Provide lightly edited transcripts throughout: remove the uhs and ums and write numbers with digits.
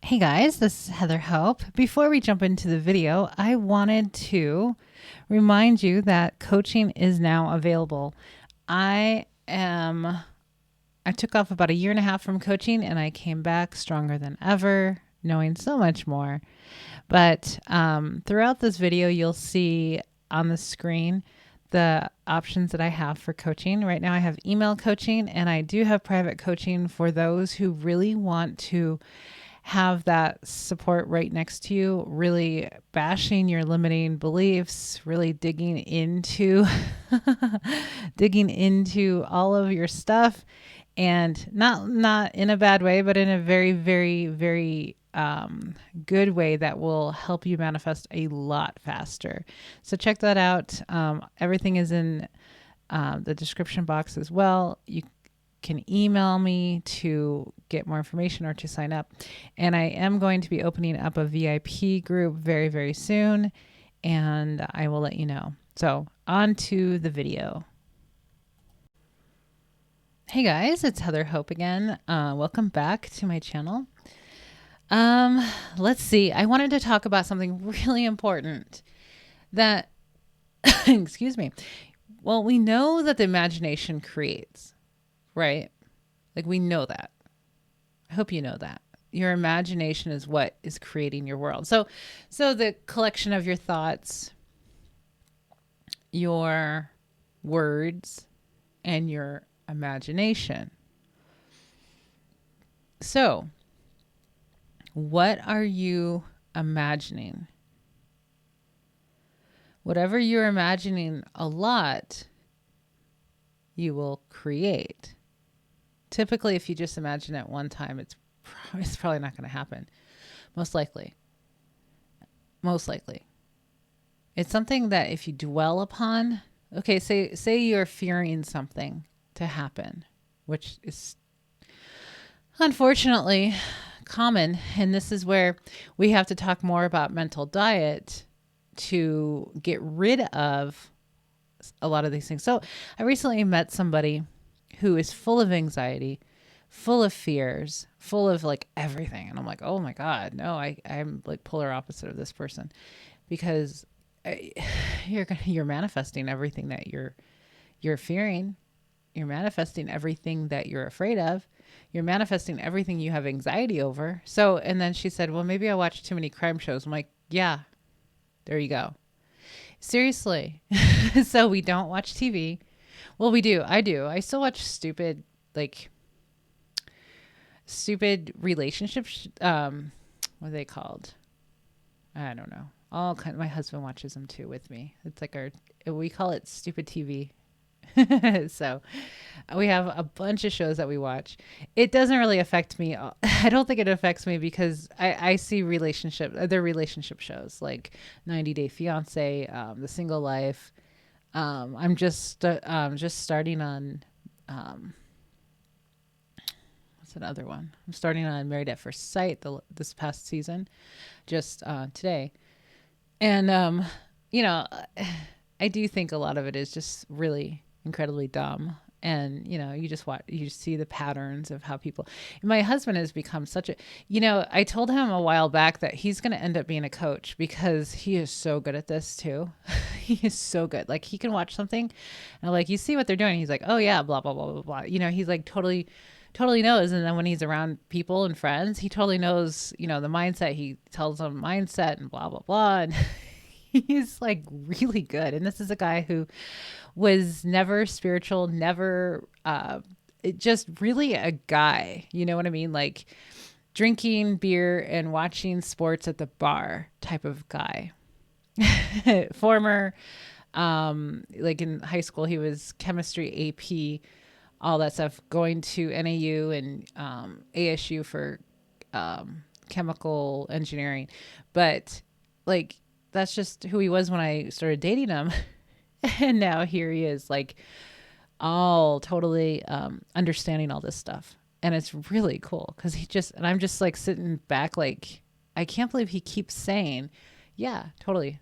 Hey guys, this is Heather Hope. Before we jump into the video, I wanted to remind you that coaching is now available. I took off about a year and a half from coaching and I came back stronger than ever, knowing so much more. But throughout this video, you'll see on the screen the options that I have for coaching. Right now I have email coaching and I do have private coaching for those who really want to have that support right next to you, really bashing your limiting beliefs, really digging into digging into all of your stuff, and not in a bad way, but in a very, very, very good way that will help you manifest a lot faster. So check that out. Everything is in the description box as well. You can email me to get more information or to sign up. And I am going to be opening up a VIP group very, very soon, and I will let you know. So on to the video. Hey guys, it's Heather Hope again. Welcome back to my channel. Let's see. I wanted to talk about something really important that, excuse me. Well, we know that the imagination creates, right? Like we know that. I hope you know that. Your imagination is what is creating your world. So the collection of your thoughts, your words, and your imagination. So, what are you imagining? Whatever you're imagining a lot, you will create. Typically, if you just imagine it one time, it's probably not going to happen. Most likely. It's something that if you dwell upon, okay, say you're fearing something to happen, which is unfortunately common. And this is where we have to talk more about mental diet to get rid of a lot of these things. So I recently met somebody who is full of anxiety, full of fears, full of like everything. And I'm like, oh my God, no, I'm like polar opposite of this person, because you're manifesting everything that you're fearing. You're manifesting everything that you're afraid of. You're manifesting everything you have anxiety over. So, and then she said, well, maybe I watch too many crime shows. I'm like, yeah, there you go. Seriously. So we don't watch TV. Well, we do. I do. I still watch stupid relationships. What are they called? I don't know. My husband watches them too with me. It's like we call it stupid TV. So we have a bunch of shows that we watch. It doesn't really affect me. I don't think it affects me because I see other relationship shows like 90 Day Fiance, The Single Life. I'm just starting on, what's another one? I'm starting on Married at First Sight this past season, just today. And, I do think a lot of it is just really incredibly dumb. And, you see the patterns of how people, my husband has become I told him a while back that he's going to end up being a coach because he is so good at this too. He is so good. Like he can watch something and I'm like, you see what they're doing. He's like, oh yeah, blah, blah, blah, blah, blah. He's like totally knows. And then when he's around people and friends, he totally knows, the mindset. He tells them mindset and blah, blah, blah. And he's like really good. And this is a guy who was never spiritual, never, just really a guy, you know what I mean? Like drinking beer and watching sports at the bar type of guy. Former, like in high school, he was chemistry AP, all that stuff, going to NAU and ASU for chemical engineering. But like, that's just who he was when I started dating him. And now here he is, like all totally understanding all this stuff. And it's really cool because and I'm just like sitting back like, I can't believe he keeps saying, yeah, totally.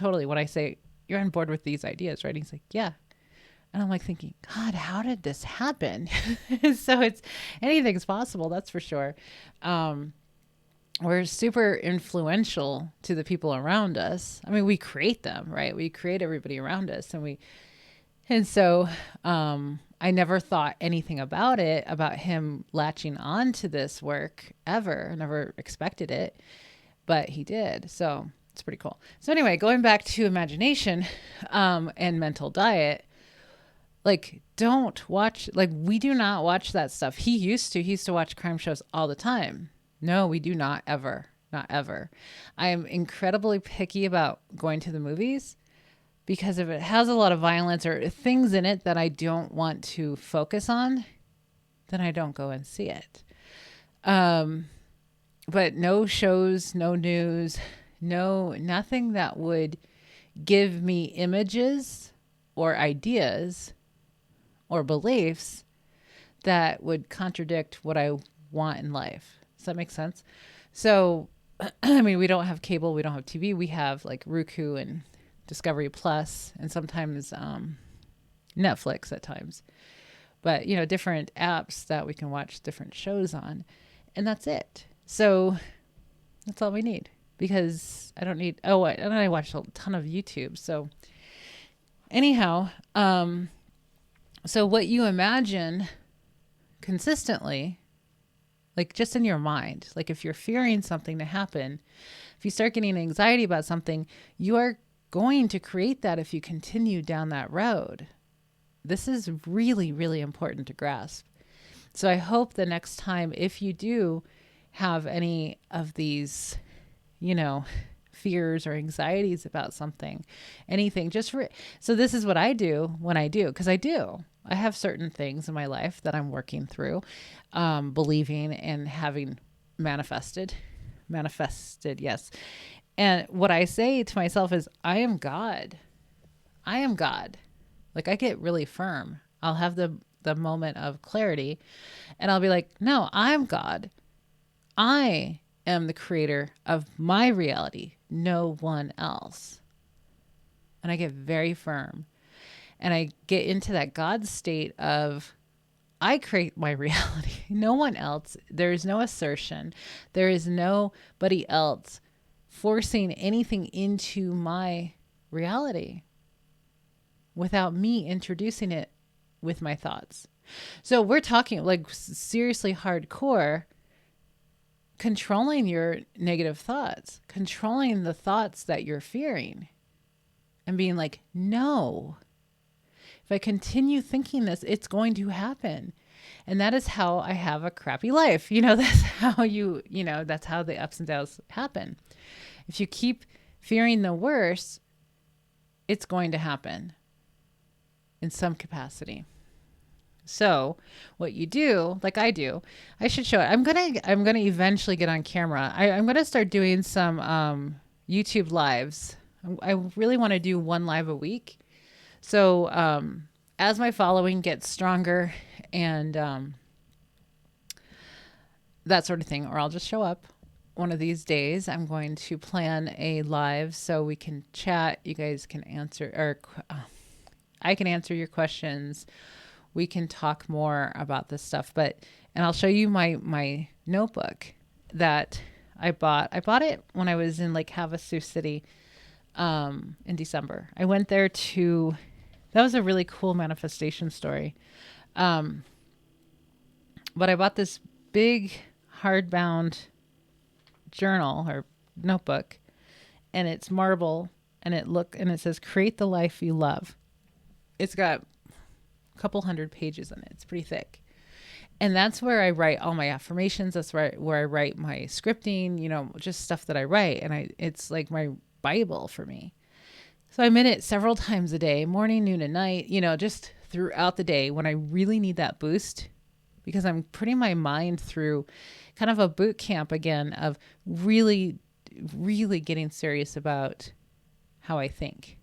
When I say, you're on board with these ideas, right? He's like, yeah. And I'm like thinking, God, how did this happen? So anything's possible, that's for sure. we're super influential to the people around us. I mean, we create them, right? We create everybody around us, and so I never thought anything about it, about him latching on to this work ever. I never expected it, but he did. So it's pretty cool. So anyway, going back to imagination and mental diet, like don't watch, like we do not watch that stuff. He used to watch crime shows all the time. No, we do not ever, not ever. I am incredibly picky about going to the movies because if it has a lot of violence or things in it that I don't want to focus on, then I don't go and see it. But no shows, no news, nothing that would give me images or ideas or beliefs that would contradict what I want in life. Does that make sense? So, I mean, we don't have cable, we don't have TV. We have like Roku and Discovery Plus, and sometimes Netflix at times. But, you know, different apps that we can watch different shows on. And that's it. So that's all we need, because I don't need, and I watch a ton of YouTube. So anyhow, so what you imagine consistently, like just in your mind, like if you're fearing something to happen, if you start getting anxiety about something, you are going to create that if you continue down that road. This is really, really important to grasp. So I hope the next time, if you do have any of these, you know, fears or anxieties about something, anything, so this is what I do when I do, because I have certain things in my life that I'm working through, believing and having manifested, yes. And what I say to myself is, I am God. I am God. Like I get really firm. I'll have the moment of clarity and I'll be like, no, I'm God. I am the creator of my reality, no one else. And I get very firm. And I get into that God state of, I create my reality, no one else. There is no assertion. There is nobody else forcing anything into my reality without me introducing it with my thoughts. So we're talking like seriously hardcore, controlling your negative thoughts, controlling the thoughts that you're fearing and being like, no, if I continue thinking this, it's going to happen. And that is how I have a crappy life. You know, that's how that's how the ups and downs happen. If you keep fearing the worst, it's going to happen in some capacity. So what you do, like I do, I should show it. I'm gonna eventually get on camera. I'm gonna start doing some YouTube lives. I really want to do one live a week. So as my following gets stronger and that sort of thing, or I'll just show up one of these days. I'm going to plan a live so we can chat. You guys can answer, or I can answer your questions. We can talk more about this stuff, and I'll show you my notebook that I bought. I bought it when I was in Lake Havasu City in December. I went there that was a really cool manifestation story. But I bought this big hardbound journal or notebook, and it's marble, and it says, create the life you love. It's got a couple hundred pages in it. It's pretty thick. And that's where I write all my affirmations. That's where I write my scripting, just stuff that I write. And it's like my Bible for me. So I'm in it several times a day, morning, noon, and night, just throughout the day when I really need that boost, because I'm putting my mind through kind of a boot camp again of really, really getting serious about how I think.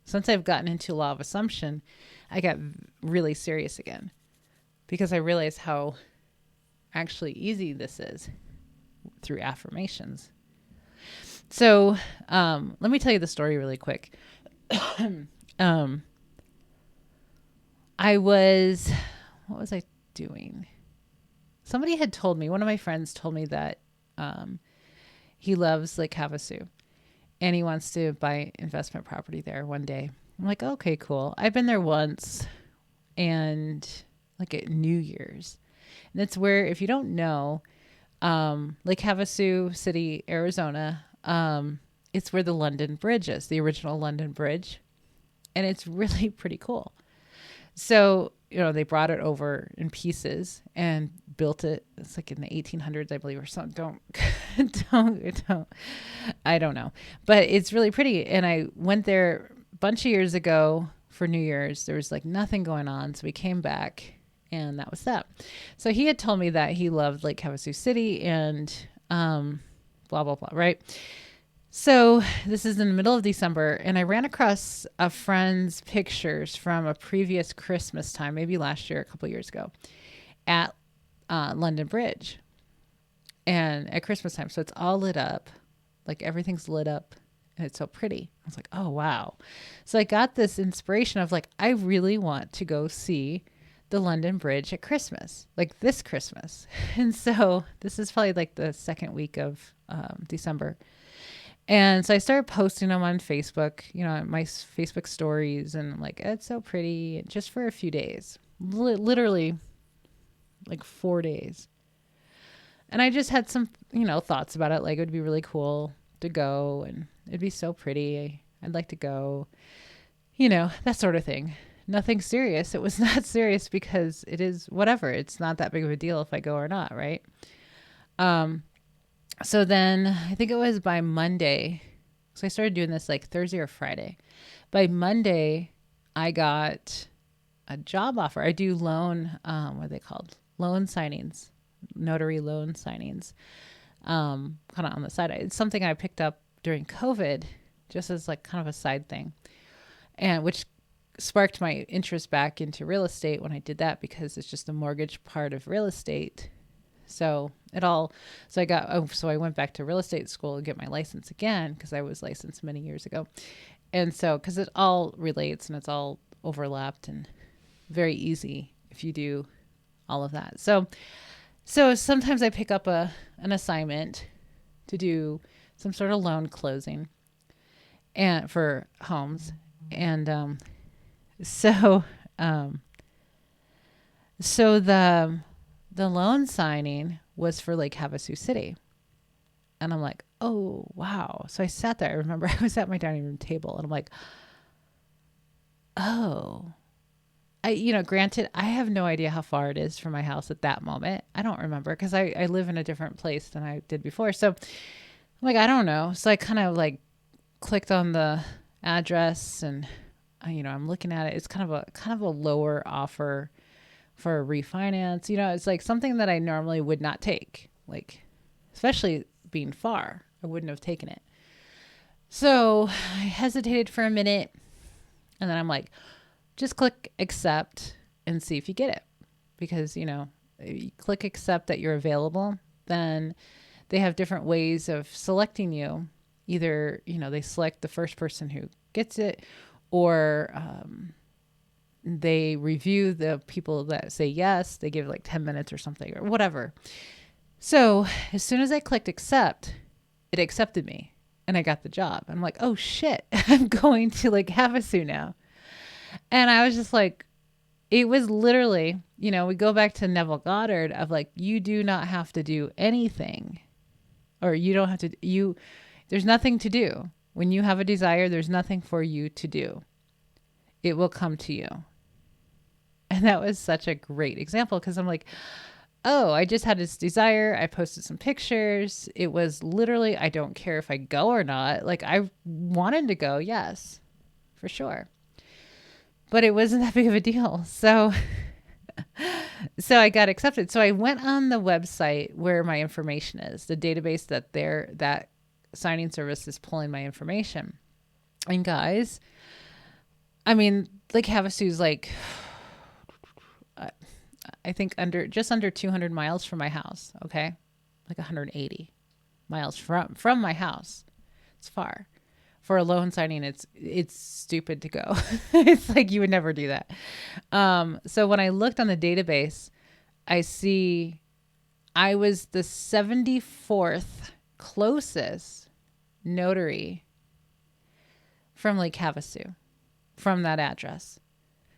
Since I've gotten into law of assumption, I got really serious again because I realized how actually easy this is through affirmations. So let me tell you the story really quick. What was I doing? Somebody had told me, one of my friends told me that He loves Lake Havasu and he wants to buy investment property there one day. I'm like, okay, cool. I've been there once and like at New Year's. And that's where, if you don't know, Lake Havasu City, Arizona, it's where the London Bridge is, the original London Bridge. And it's really pretty cool. So, they brought it over in pieces and built it. It's like in the 1800s, I believe, or something. I don't know. But it's really pretty. And I went there a bunch of years ago for New Year's. There was like nothing going on. So we came back and that was that. So he had told me that he loved Lake Havasu City and blah, blah, blah, right? So this is in the middle of December, and I ran across a friend's pictures from a previous Christmas time, maybe last year, a couple of years ago, at London Bridge, and at Christmas time. So it's all lit up, like everything's lit up, and it's so pretty. I was like, oh, wow. So I got this inspiration of like, I really want to go see the London Bridge at Christmas, like this Christmas. And so this is probably like the second week of December. And so I started posting them on Facebook, my Facebook stories, and I'm like, it's so pretty, just for a few days, literally like 4 days. And I just had some, thoughts about it. Like, it would be really cool to go and it'd be so pretty. I'd like to go, that sort of thing. Nothing serious. It was not serious because it is whatever. It's not that big of a deal if I go or not. Right. So then I think it was by Monday. So I started doing this like Thursday or Friday. By Monday, I got a job offer. I do loan, what are they called? Loan signings, notary loan signings, kind of on the side. It's something I picked up during COVID, just as like kind of a side thing, and which sparked my interest back into real estate when I did that, because it's just the mortgage part of real estate. So I went back to real estate school and get my license again, because I was licensed many years ago. And so, because it all relates and it's all overlapped and very easy if you do all of that. So sometimes I pick up an assignment to do some sort of loan closing and for homes. And, so the loan signing was for Lake Havasu City. And I'm like, oh, wow. So I sat there. I remember I was at my dining room table and I'm like, oh, granted, I have no idea how far it is from my house at that moment. I don't remember, because I live in a different place than I did before. So I'm like, I don't know. So I kind of like clicked on the address and, I'm looking at it. It's kind of a lower offer for a refinance. It's like something that I normally would not take, like, especially being far, I wouldn't have taken it. So I hesitated for a minute, and then I'm like, just click accept and see if you get it. Because, you click accept that you're available, then they have different ways of selecting you. Either, they select the first person who gets it, or they review the people that say yes. They give like 10 minutes or something or whatever. So as soon as I clicked accept, it accepted me and I got the job. I'm like, oh shit, I'm going to Lake Havasu now. And I was just like, it was literally, we go back to Neville Goddard of like, you do not have to do anything, or you don't have to, there's nothing to do. When you have a desire, there's nothing for you to do. It will come to you. And that was such a great example, because I'm like, oh, I just had this desire. I posted some pictures. It was literally, I don't care if I go or not. Like, I wanted to go, yes, for sure. But it wasn't that big of a deal. So I got accepted. So I went on the website where my information is, the database that signing service is pulling my information. And guys, I mean, Lake Havasu's like, I think just under 200 miles from my house. Okay. Like 180 miles from my house. It's far. For a loan signing, it's stupid to go. It's like you would never do that. So when I looked on the database, I see I was the 74th closest notary from Lake Havasu, from that address.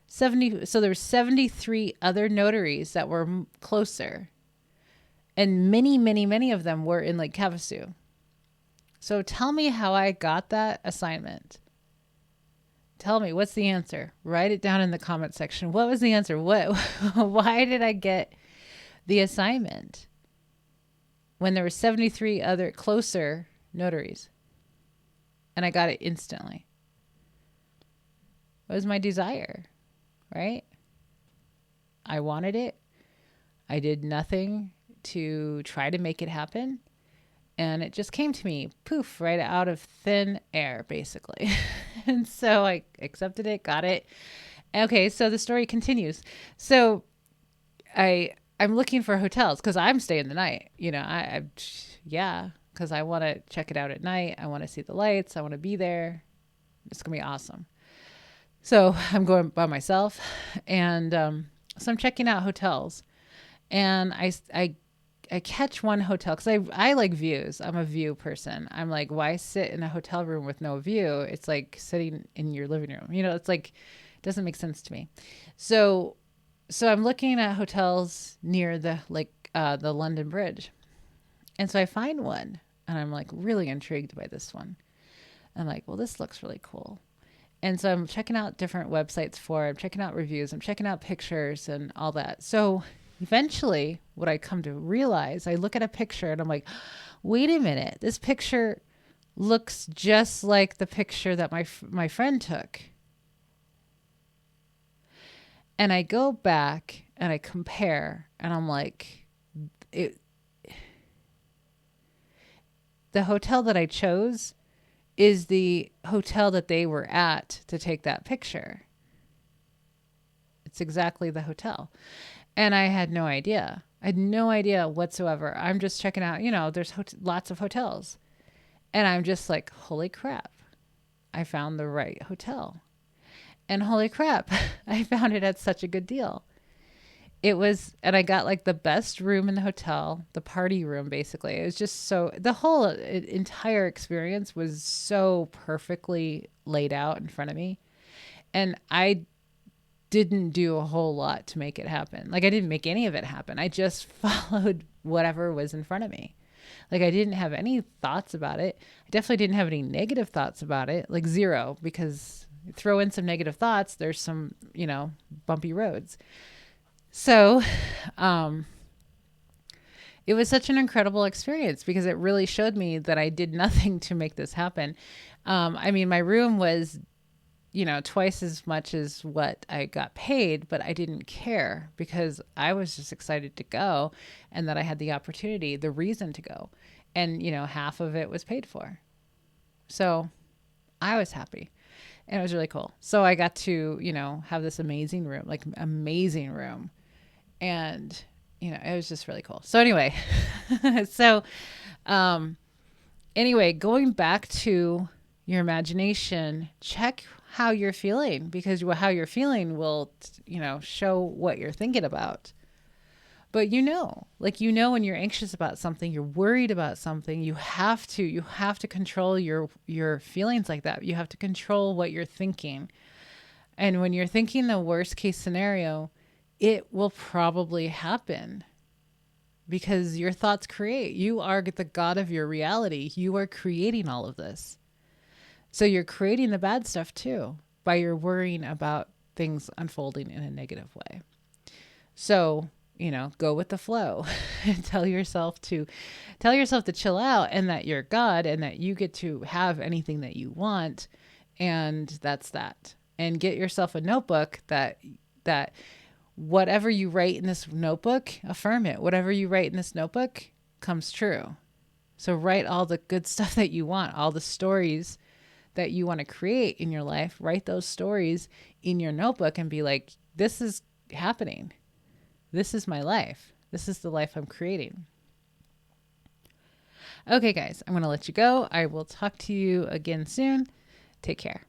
So there were 73 other notaries that were closer. And many, many, many of them were in Lake Havasu. So tell me how I got that assignment. Tell me, what's the answer? Write it down in the comment section. What was the answer? Why did I get the assignment when there were 73 other closer notaries? And I got it instantly. It was my desire, right? I wanted it. I did nothing to try to make it happen. And it just came to me, poof, right out of thin air, basically. And so I accepted it, got it. Okay, so the story continues. So I'm looking for hotels because I'm staying the night. You know, because I want to check it out at night. I want to see the lights. I want to be there. It's going to be awesome. So I'm going by myself. And so I'm checking out hotels. And I catch one hotel because I like views. I'm a view person. I'm like, why sit in a hotel room with no view? It's like sitting in your living room. You know, it's like, it doesn't make sense to me. So I'm looking at hotels near the London Bridge. And so I find one and I'm like really intrigued by this one. I'm like, well, this looks really cool. And so I'm checking out different websites I'm checking out reviews. I'm checking out pictures and all that. So eventually, what I come to realize, I look at a picture and I'm like, wait a minute, this picture looks just like the picture that my friend took. And I go back and I compare and I'm like, the hotel that I chose is the hotel that they were at to take that picture. It's exactly the hotel. And I had no idea. I had no idea whatsoever. I'm just checking out, you know, there's lots of hotels. And I'm just like, holy crap, I found the right hotel. And holy crap, I found it at such a good deal. And I got like the best room in the hotel, the party room, basically. It was just the whole entire experience was so perfectly laid out in front of me. And I didn't do a whole lot to make it happen. Like I didn't make any of it happen. I just followed whatever was in front of me. Like I didn't have any thoughts about it. I definitely didn't have any negative thoughts about it, like zero, because throw in some negative thoughts, there's some, you know, bumpy roads. So, it was such an incredible experience because it really showed me that I did nothing to make this happen. I mean, my room was, you know, twice as much as what I got paid, but I didn't care because I was just excited to go and that I had the opportunity, the reason to go. And, you know, half of it was paid for. So I was happy and it was really cool. So I got to, you know, have this amazing room. And, you know, it was just really cool. So anyway, going back to your imagination, check how you're feeling because how you're feeling will, you know, show what you're thinking about. But you know, when you're anxious about something, you're worried about something, you have to control your feelings like that. You have to control what you're thinking. And when you're thinking the worst case scenario, it will probably happen because your thoughts create. You are the God of your reality. You are creating all of this. So you're creating the bad stuff too by your worrying about things unfolding in a negative way. So, you know, go with the flow and tell yourself to chill out and that you're God and that you get to have anything that you want. And that's that. And get yourself a notebook that whatever you write in this notebook, affirm it. Whatever you write in this notebook comes true. So write all the good stuff that you want, all the stories that you want to create in your life. Write those stories in your notebook and be like, this is happening. This is my life. This is the life I'm creating. Okay, guys, I'm going to let you go. I will talk to you again soon. Take care.